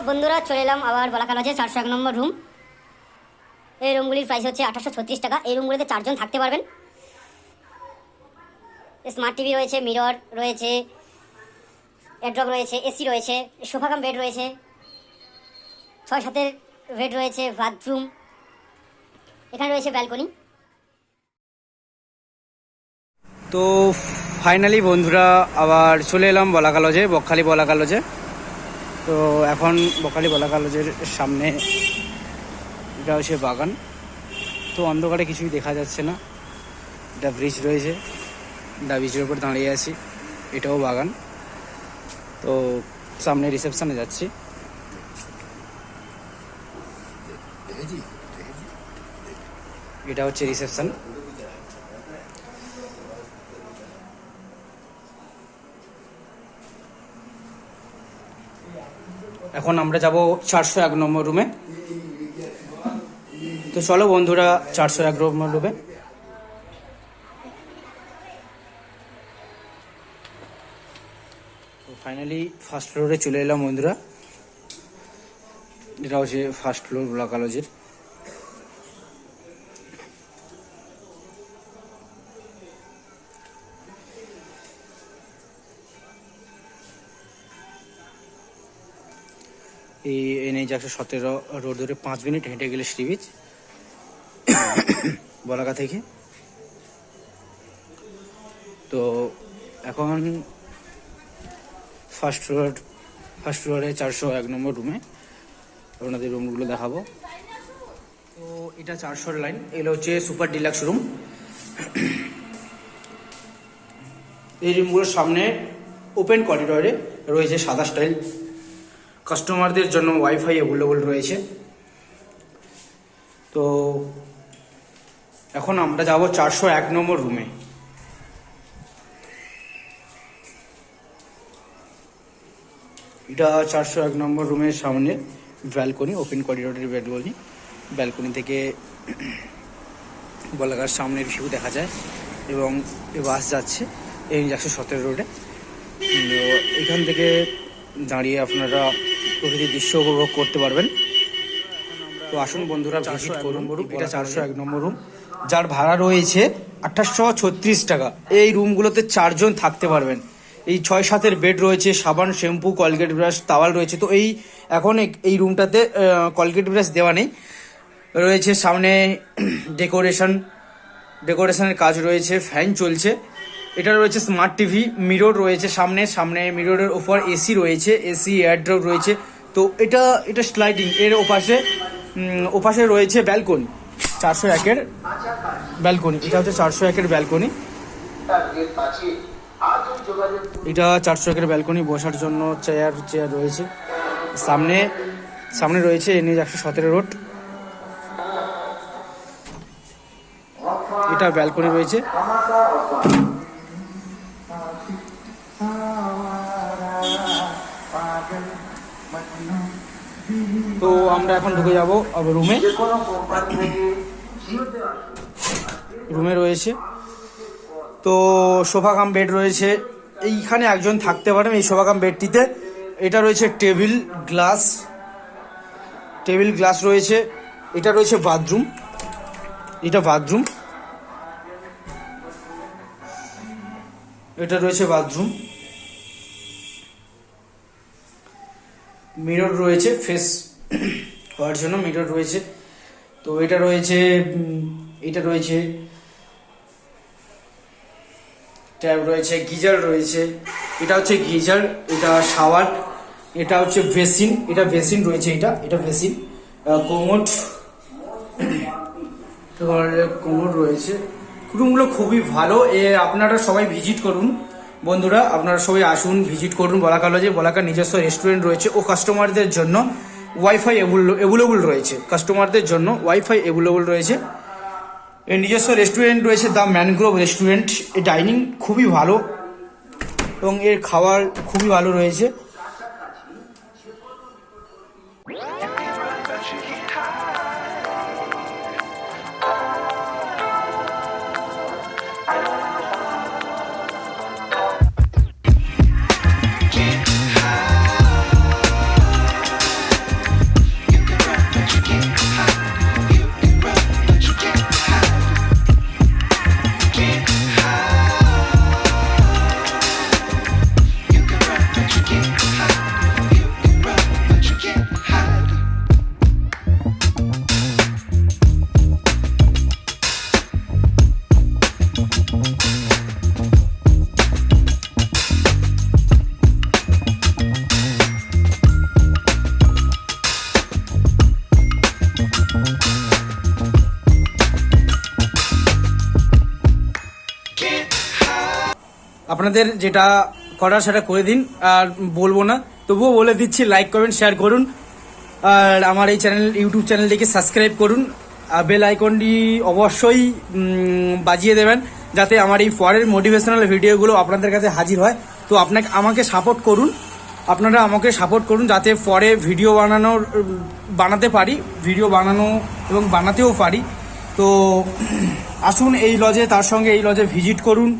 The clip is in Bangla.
বন্ধুরা চলে এলাম আবার বলাকা লজে 401 নম্বর রুম। এই রুমগুলির প্রাইস হচ্ছে 2836 টাকা। এই রুমগুলিতে 4 জন থাকতে পারবেন। স্মার্ট টিভি রয়েছে, মিরর রয়েছে, এয়ারড্রপ রয়েছে, এসি রয়েছে, সোফা কাম বেড রয়েছে, 6-7 বেড রয়েছে, বাথরুম, এখানে রয়েছে ব্যালকনি। তো ফাইনালি বন্ধুরা আবার চলে এলাম বলাকা লজে, বকখালি বলাকা লজে। তো এখন বকখালি বলাকা লজের সামনে এটা হচ্ছে বাগান। তো অন্ধকারে কিছুই দেখা যাচ্ছে না। এটা ব্রিজ রয়েছে, এটা ব্রিজের উপর দাঁড়িয়ে আছি। এটাও বাগান। তো সামনে রিসেপশনে যাচ্ছি। এটা হচ্ছে রিসেপশন। এখন আমরা যাব 401 নম্বর রুমে। তো চলো বন্ধুরা 401 নম্বর রুমে। তো ফাইনালি ফার্স্ট ফ্লোরে চলে এলাম বন্ধুরা। এটা হচ্ছে ফার্স্ট ফ্লোর বলাকা লজের। এই NH 117 রোড ধরে 5 মিনিট হেঁটে গেলে সি বিচ বলাকা থেকে। তো এখন ফার্স্ট ফ্লোরে 401 নম্বর রুমে আপনাদের রুমগুলো দেখাবো। তো এটা 400 লাইন, এগুলো হচ্ছে সুপার ডিলাক্স রুম। এই রুমগুলোর সামনে ওপেন করিডোরে রয়েছে সাদা স্টাইল। কাস্টমারদের জন্য ওয়াইফাই অ্যাভেলেবল রয়েছে। তো এখন আমরা যাব 401 নম্বর রুমে। এটা 401 নম্বর রুমের সামনে ব্যালকনি, ওপেন করিডোরের ব্যালকনি থেকে বলাকার সামনের ভিউ দেখা যায় এবং বাস যাচ্ছে NH 117 রোডে। এখান থেকে দাঁড়িয়ে আপনারা প্রকৃতির দৃশ্য উপভোগ করতে পারবেন। তো আসুন বন্ধুরা ভিজিট করুন। এটা 401 নম্বর রুম, যার ভাড়া রয়েছে 2836 টাকা। এই রুমগুলোতে 4 জন থাকতে পারবেন। এই 6-7 বেড রয়েছে, সাবান, শ্যাম্পু, কলগেট ব্রাশ, তাওয়াল রয়েছে। তো এখন এই রুমটাতে কলগেট ব্রাশ দেওয়া নেই। রয়েছে সামনে ডেকোরেশনের কাজ রয়েছে, ফ্যান চলছে। এটা রয়েছে স্মার্ট টিভি, মিরর রয়েছে সামনে মিররের ওপর এসি রয়েছে, এসি এয়ারড্রপ রয়েছে। তো এটা স্লাইডিং। এর ওপাশে রয়েছে ব্যালকনি, 401-এর ব্যালকনি। এটা হচ্ছে 401-এর ব্যালকনি। এটা 401-এর ব্যালকনি, বসার জন্য চেয়ার রয়েছে। সামনে রয়েছে NH 117 রোড। এটা ব্যালকনি রয়েছে। তো আমরা এখন ঢুকে যাব রুমে রয়েছে। তো সোফা কাম বেড রয়েছে। এইখানে একজন থাকতে পারেন এই সোফা কাম বেডটিতে। এটা রয়েছে টেবিল গ্লাস রয়েছে। এটা রয়েছে বাথরুম। এটা রয়েছে বাথরুম। মিরর রয়েছে, ফেস হওয়ার জন্য মিরর রয়েছে। তো এটা রয়েছে ট্যাব রয়েছে, গিজার রয়েছে। এটা হচ্ছে গিজার, এটা শাওয়ার, এটা হচ্ছে বেসিন। এটা বেসিন রয়েছে, এটা বেসিন। কোমোড রয়েছে। রুমগুলো খুবই ভালো। আপনারা সবাই ভিজিট করুন বন্ধুরা, আপনারা সবাই আসুন, ভিজিট করুন বলাকা লজে। বলাকার নিজস্ব রেস্টুরেন্ট রয়েছে ও কাস্টমারদের জন্য ওয়াইফাই অ্যাভেলেবল রয়েছে। এর নিজস্ব রেস্টুরেন্ট রয়েছে, দ্য ম্যানগ্রোভ রেস্টুরেন্ট। এর ডাইনিং খুবই ভালো এবং এর খাবার খুবই ভালো রয়েছে। আপনাদের যেটা করার সেটা করে দিন, আর বলবো না, তবুও বলে দিচ্ছি, লাইক কমেন্ট শেয়ার করুন, আর আমার এই ইউটিউব চ্যানেলটিকে সাবস্ক্রাইব করুন, আর বেল আইকনটি অবশ্যই বাজিয়ে দেবেন, যাতে আমার এই পরের মোটিভেশনাল ভিডিওগুলো আপনাদের কাছে হাজির হয়। তো আমাকে সাপোর্ট করুন, আপনারা আমাকে সাপোর্ট করুন, যাতে পরে বানাতে পারি, ভিডিও বানানো এবং বানাতেও পারি। তো আসুন এই লজে, তার সঙ্গে এই লজে ভিজিট করুন,